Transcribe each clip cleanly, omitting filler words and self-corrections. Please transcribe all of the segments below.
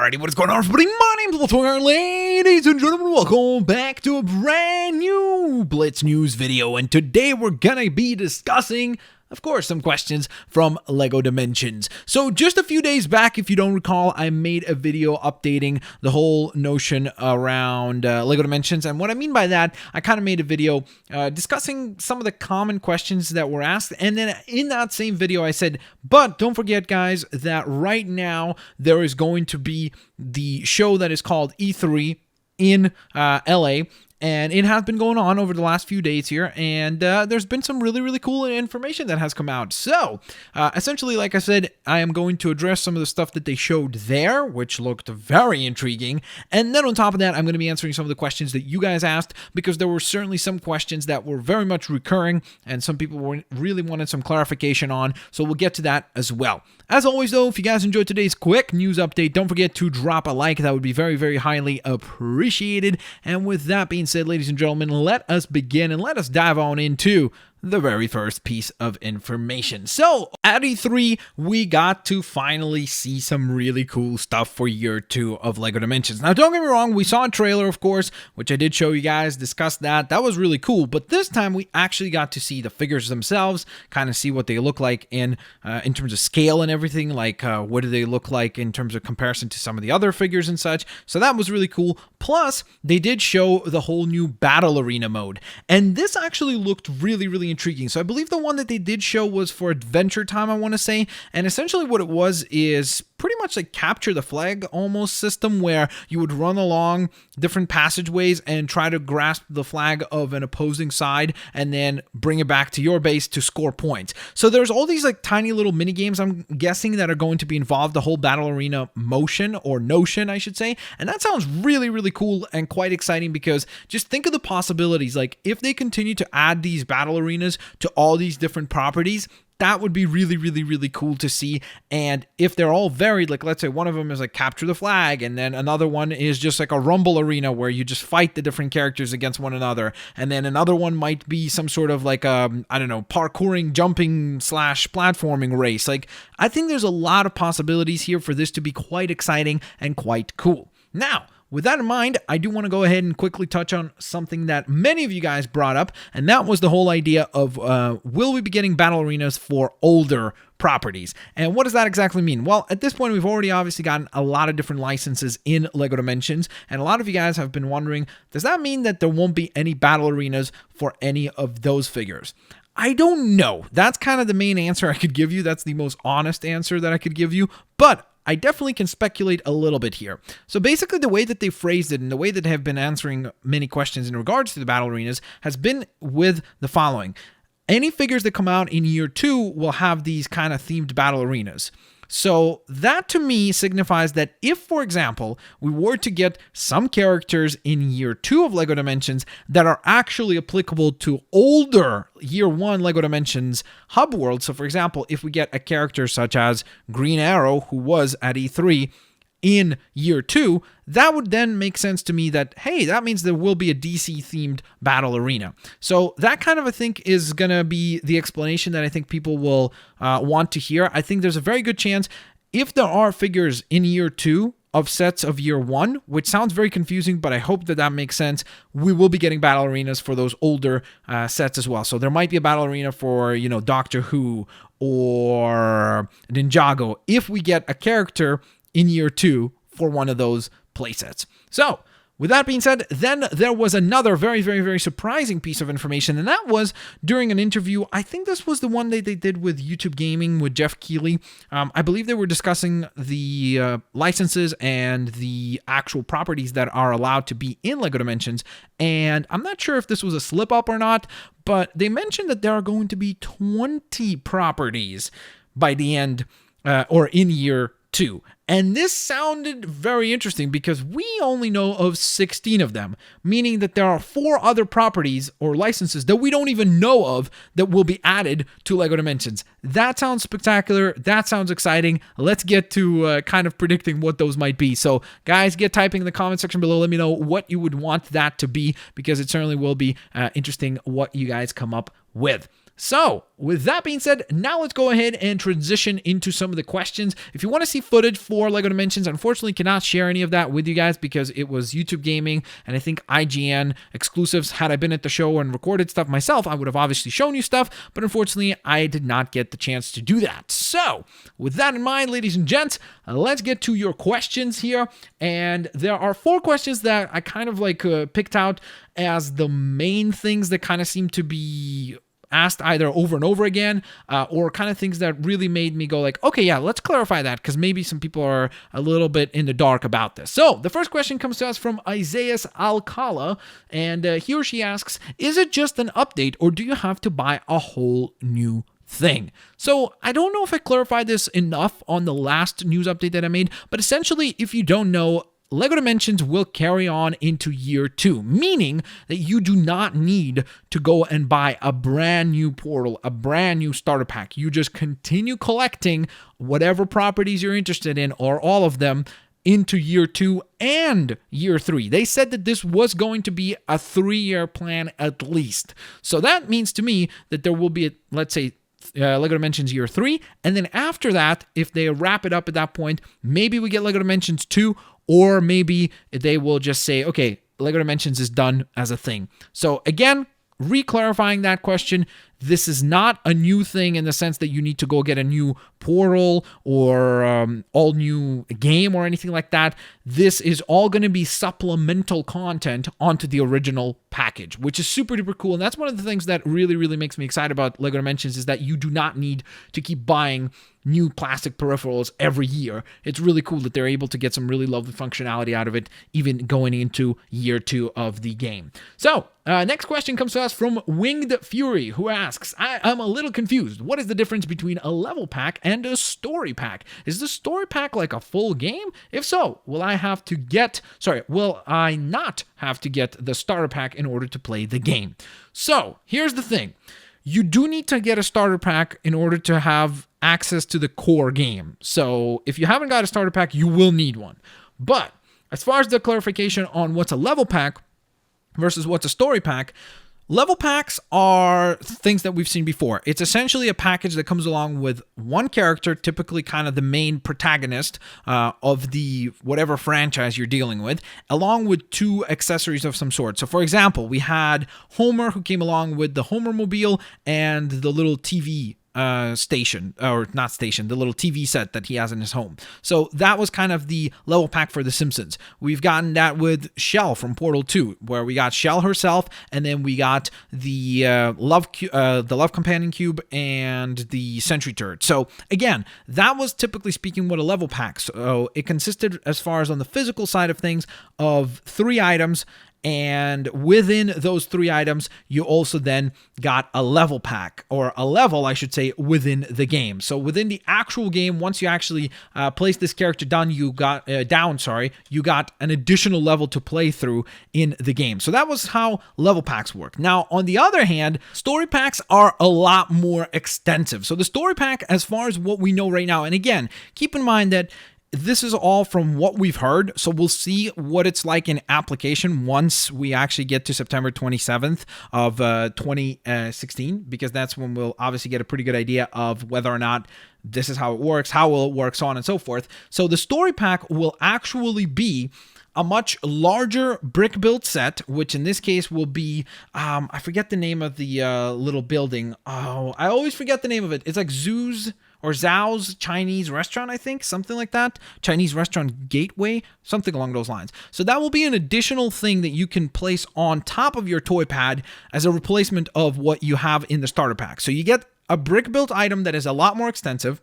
Alrighty, what is going on, everybody? My name's Blitzwinger, ladies and gentlemen. Welcome back to a brand new Blitz News video. And today we're gonna be discussing, of course, some questions from LEGO Dimensions. So just a few days back, if you don't recall, I made a video updating the whole notion around LEGO Dimensions. And what I mean by that, I kind of made a video discussing some of the common questions that were asked. And then in that same video, I said, but don't forget, guys, that right now there is going to be the show that is called E3 in LA. And it has been going on over the last few days here, and there's been some really cool information that has come out. So, essentially, like I said, I am going to address some of the stuff that they showed there, which looked very intriguing. And then on top of that, I'm going to be answering some of the questions that you guys asked, because there were certainly some questions that were very much recurring, and some people really wanted some clarification on, so we'll get to that as well. As always, though, if you guys enjoyed today's quick news update, don't forget to drop a like. That would be very highly appreciated. And with that being said, ladies and gentlemen, let us begin and let us dive on into the very first piece of information. So at E3, we got to finally see some really cool stuff for year 2 of LEGO Dimensions. Now, don't get me wrong, we saw a trailer, of course, which I did show you guys, discussed that. That was really cool, but this time we actually got to see the figures themselves, kind of see what they look like in terms of scale and everything, like what do they look like in terms of comparison to some of the other figures and such. So that was really cool. Plus, they did show the whole new battle arena mode, and this actually looked really intriguing. So I believe the one that they did show was for Adventure Time, I want to say, and essentially what it was is pretty much like capture the flag almost system, where you would run along different passageways and try to grasp the flag of an opposing side and then bring it back to your base to score points. So there's all these like tiny little mini games, I'm guessing, that are going to be involved, the whole battle arena motion, or notion, I should say. And that sounds really cool and quite exciting, because just think of the possibilities. Like, if they continue to add these battle arenas to all these different properties, that would be really cool to see. And if they're all varied, like let's say one of them is like capture the flag, and then another one is just like a rumble arena where you just fight the different characters against one another, and then another one might be some sort of like I don't know, parkouring, jumping / platforming race. Like, I think there's a lot of possibilities here for this to be quite exciting and quite cool. Now, with that in mind, I do want to go ahead and quickly touch on something that many of you guys brought up, and that was the whole idea of will we be getting battle arenas for older properties? And what does that exactly mean? Well, at this point, we've already obviously gotten a lot of different licenses in LEGO Dimensions, and a lot of you guys have been wondering, does that mean that there won't be any battle arenas for any of those figures? I don't know. That's kind of the main answer I could give you. That's the most honest answer that I could give you, but I definitely can speculate a little bit here. So basically, the way that they phrased it and the way that they have been answering many questions in regards to the battle arenas has been with the following. Any figures that come out in year 2 will have these kind of themed battle arenas. So that to me signifies that if, for example, we were to get some characters in year 2 of LEGO Dimensions that are actually applicable to older year 1 LEGO Dimensions hub worlds. So for example, if we get a character such as Green Arrow, who was at E3 in year 2, that would then make sense to me that, hey, that means there will be a DC themed battle arena. So that kind of, I think, is going to be the explanation that I think people will want to hear. I think there's a very good chance, if there are figures in year 2 of sets of year 1, which sounds very confusing, but I hope that that makes sense, we will be getting battle arenas for those older sets as well. So there might be a battle arena for, you know, Doctor Who or Ninjago if we get a character in year 2 for one of those playsets. So, with that being said, then there was another very surprising piece of information, and that was during an interview. I think this was the one that they did with YouTube Gaming with Jeff Keighley. I believe they were discussing the licenses and the actual properties that are allowed to be in LEGO Dimensions, and I'm not sure if this was a slip-up or not, but they mentioned that there are going to be 20 properties by the end, or in year 2. And this sounded very interesting because we only know of 16 of them, meaning that there are 4 other properties or licenses that we don't even know of that will be added to LEGO Dimensions. That sounds spectacular. That sounds exciting. Let's get to kind of predicting what those might be. So guys, get typing in the comment section below. Let me know what you would want that to be, because it certainly will be interesting what you guys come up with. So, with that being said, now let's go ahead and transition into some of the questions. If you want to see footage for LEGO Dimensions, unfortunately cannot share any of that with you guys because it was YouTube Gaming and I think IGN exclusives. Had I been at the show and recorded stuff myself, I would have obviously shown you stuff, but unfortunately I did not get the chance to do that. So, with that in mind, ladies and gents, let's get to your questions here. And there are 4 questions that I kind of picked out as the main things that kind of seem to be asked either over and over again or kind of things that really made me go like, okay, yeah, let's clarify that because maybe some people are a little bit in the dark about this. So the first question comes to us from Isaiah Alcala, and he or she asks, is it just an update or do you have to buy a whole new thing? So I don't know if I clarified this enough on the last news update that I made, but essentially, if you don't know, LEGO Dimensions will carry on into year 2, meaning that you do not need to go and buy a brand new portal, a brand new starter pack. You just continue collecting whatever properties you're interested in, or all of them, into year 2 and year 3. They said that this was going to be a 3-year plan at least. So that means to me that there will be, let's say, LEGO Dimensions year 3, and then after that, if they wrap it up at that point, maybe we get LEGO Dimensions 2, or maybe they will just say, okay, LEGO Dimensions is done as a thing. So again, re-clarifying that question, this is not a new thing in the sense that you need to go get a new portal or all new game or anything like that. This is all going to be supplemental content onto the original package, which is super duper cool. And that's one of the things that really, really makes me excited about LEGO Dimensions, is that you do not need to keep buying new plastic peripherals every year. It's really cool that they're able to get some really lovely functionality out of it, even going into year 2 of the game. So, next question comes to us from Winged Fury, who asks, I'm a little confused. What is the difference between a level pack and a story pack? Is the story pack like a full game? If so, will I not have to get the starter pack in order to play the game? So, here's the thing. You do need to get a starter pack in order to have access to the core game. So if you haven't got a starter pack, you will need one. But as far as the clarification on what's a level pack versus what's a story pack, level packs are things that we've seen before. It's essentially a package that comes along with one character, typically kind of the main protagonist of the whatever franchise you're dealing with, along with 2 accessories of some sort. So for example, we had Homer, who came along with the Homer Mobile and the little TV station, or not station, the little TV set that he has in his home. So that was kind of the level pack for The Simpsons. We've gotten that with Shell from Portal 2, where we got Shell herself, and then we got the Love Companion Cube and the Sentry Turret. So again, that was typically speaking what a level pack. So it consisted, as far as on the physical side of things, of 3 items. And within those 3 items, you also then got a level pack, or a level, I should say, within the game. So within the actual game, once you actually place this character down, you got an additional level to play through in the game. So that was how level packs work. Now, on the other hand, story packs are a lot more extensive. So the story pack, as far as what we know right now, and again, keep in mind that this is all from what we've heard, so we'll see what it's like in application once we actually get to September 27th of 2016, because that's when we'll obviously get a pretty good idea of whether or not this is how it works, how will it work, so on and so forth. So the story pack will actually be a much larger brick build set, which in this case will be, I forget the name of the little building. Oh, I always forget the name of it. It's like Zhao's Chinese restaurant, I think, something like that. Chinese restaurant gateway, something along those lines. So that will be an additional thing that you can place on top of your toy pad as a replacement of what you have in the starter pack. So you get a brick built item that is a lot more extensive.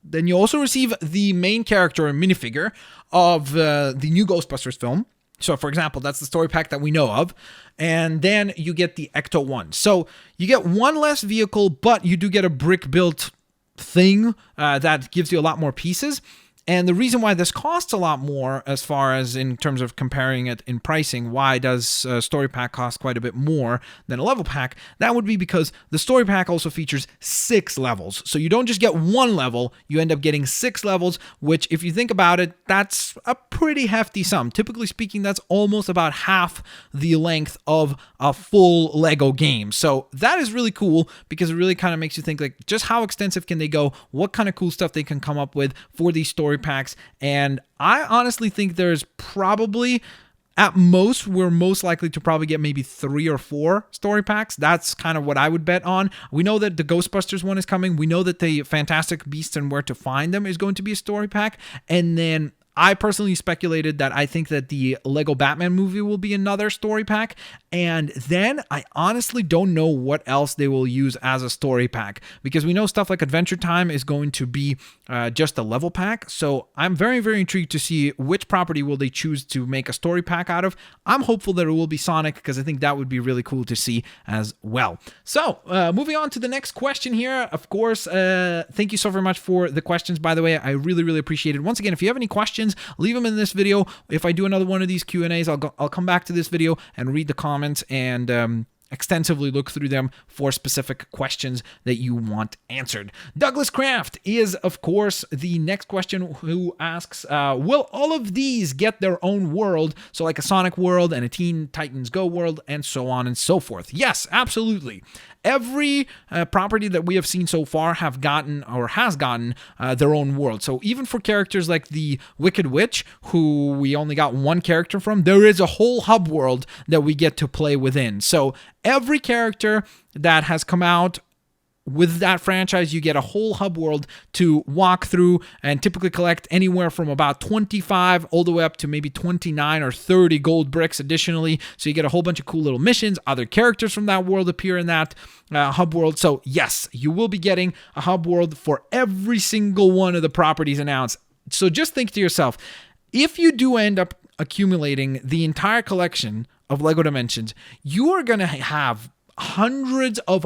Then you also receive the main character and minifigure of the new Ghostbusters film. So, for example, that's the story pack that we know of. And then you get the Ecto-1. So you get one less vehicle, but you do get a brick-built thing that gives you a lot more pieces. And the reason why this costs a lot more, as far as in terms of comparing it in pricing, why does a story pack cost quite a bit more than a level pack? That would be because the story pack also features 6 levels. So you don't just get 1 level, you end up getting 6 levels, which if you think about it, that's a pretty hefty sum. Typically speaking, that's almost about half the length of a full Lego game. So that is really cool because it really kind of makes you think like just how extensive can they go, what kind of cool stuff they can come up with for these story packs. And I honestly think there's probably, at most, we're most likely to probably get maybe 3 or 4 story packs. That's kind of what I would bet on. We know that the Ghostbusters one is coming. We know that the Fantastic Beasts and Where to Find Them is going to be a story pack. And then I personally speculated that I think that the Lego Batman movie will be another story pack. And then I honestly don't know what else they will use as a story pack, because we know stuff like Adventure Time is going to be just a level pack. So I'm very, very intrigued to see which property will they choose to make a story pack out of. I'm hopeful that it will be Sonic, because I think that would be really cool to see as well. So moving on to the next question here. Of course, thank you so very much for the questions, by the way. I really, really appreciate it. Once again, if you have any questions, leave them in this video. If I do another one of these Q&As, I'll come back to this video and read the comments and extensively look through them for specific questions that you want answered. Douglas Craft is, of course, the next question, who asks, will all of these get their own world? So like a Sonic world and a Teen Titans Go world and so on and so forth. Yes, absolutely. Every property that we have seen so far have gotten or has gotten their own world. So even for characters like the Wicked Witch, who we only got 1 character from, there is a whole hub world that we get to play within. So every character that has come out with that franchise, you get a whole hub world to walk through and typically collect anywhere from about 25 all the way up to maybe 29 or 30 gold bricks additionally. So you get a whole bunch of cool little missions. Other characters from that world appear in that hub world. So yes, you will be getting a hub world for every single one of the properties announced. So just think to yourself, if you do end up accumulating the entire collection of Lego Dimensions, you are going to have hundreds of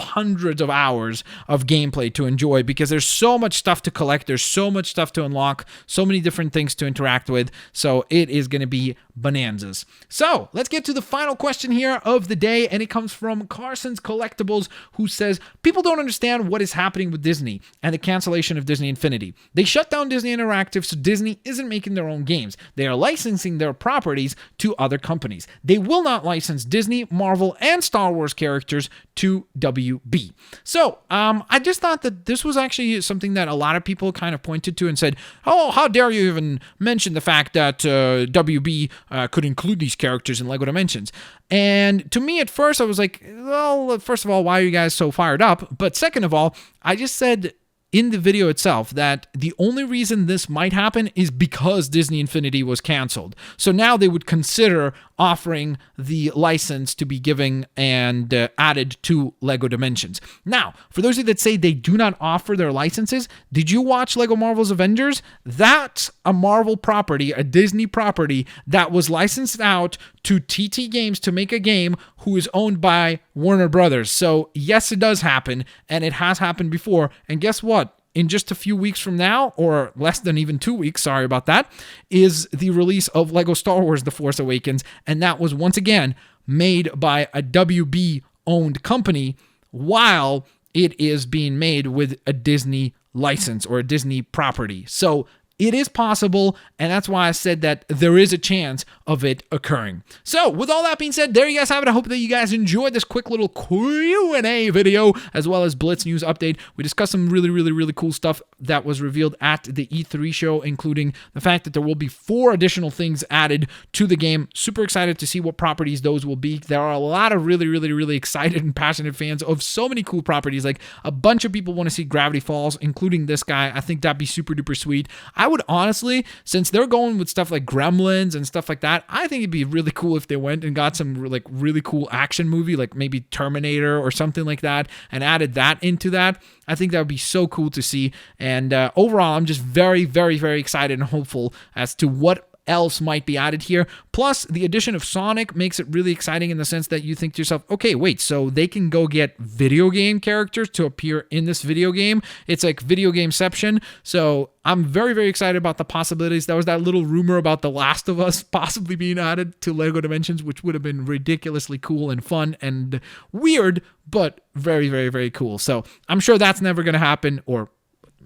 hours of gameplay to enjoy, because there's so much stuff to collect, there's so much stuff to unlock, so many different things to interact with. So it is going to be bonanzas. So let's get to the final question here of the day, and it comes from Carson's Collectibles, who says, people don't understand what is happening with Disney and the cancellation of Disney Infinity. They shut down Disney Interactive, so Disney isn't making their own games. They are licensing their properties to other companies. They will not license Disney, Marvel, and Star Wars characters to WB. So I just thought that this was actually something that a lot of people kind of pointed to and said, oh, how dare you even mention the fact that WB could include these characters in Lego Dimensions. And to me at first I was like, well, first of all, why are you guys so fired up? But second of all, I just said in the video itself that the only reason this might happen is because Disney Infinity was canceled. So now they would consider offering the license to be given and added to Lego Dimensions. Now, for those of you that say they do not offer their licenses, did you watch Lego Marvel's Avengers? That's a Marvel property, a Disney property that was licensed out to TT Games to make a game who is owned by Warner Brothers. So yes, it does happen, and it has happened before. And guess what? In just a few weeks from now, or less than even 2 weeks, sorry about that, is the release of Lego Star Wars The Force Awakens. And that was once again made by a WB-owned company, while it is being made with a Disney license or a Disney property. So it is possible, and that's why I said that there is a chance of it occurring. So, with all that being said, there you guys have it. I hope that you guys enjoyed this quick little Q&A video, as well as Blitz News update. We discussed some really, really, really cool stuff that was revealed at the E3 show, including the fact that there will be 4 additional things added to the game. Super excited to see what properties those will be. There are a lot of really, really, really excited and passionate fans of so many cool properties. Like, a bunch of people want to see Gravity Falls, including this guy. I think that'd be super duper sweet. I would honestly, since they're going with stuff like Gremlins and stuff like that, I think it'd be really cool if they went and got some like really cool action movie, like maybe Terminator or something like that, and added that into that. I think that would be so cool to see. And overall, I'm just very, very, very excited and hopeful as to what else might be added here. Plus, the addition of Sonic makes it really exciting in the sense that you think to yourself, okay, wait, so they can go get video game characters to appear in this video game. It's like video gameception. So I'm very, very excited about the possibilities. There was that little rumor about The Last of Us possibly being added to LEGO Dimensions, which would have been ridiculously cool and fun and weird, but very, very, very cool. So I'm sure that's never going to happen, or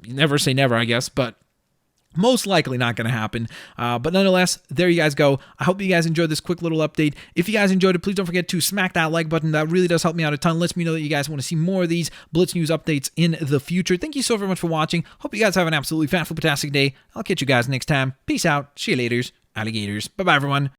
never say never, I guess, but most likely not going to happen. But nonetheless, there you guys go. I hope you guys enjoyed this quick little update. If you guys enjoyed it, please don't forget to smack that like button. That really does help me out a ton. Lets me know that you guys want to see more of these Blitz News updates in the future. Thank you so very much for watching. Hope you guys have an absolutely fantastic day. I'll catch you guys next time. Peace out. See you later, alligators. Bye-bye, everyone.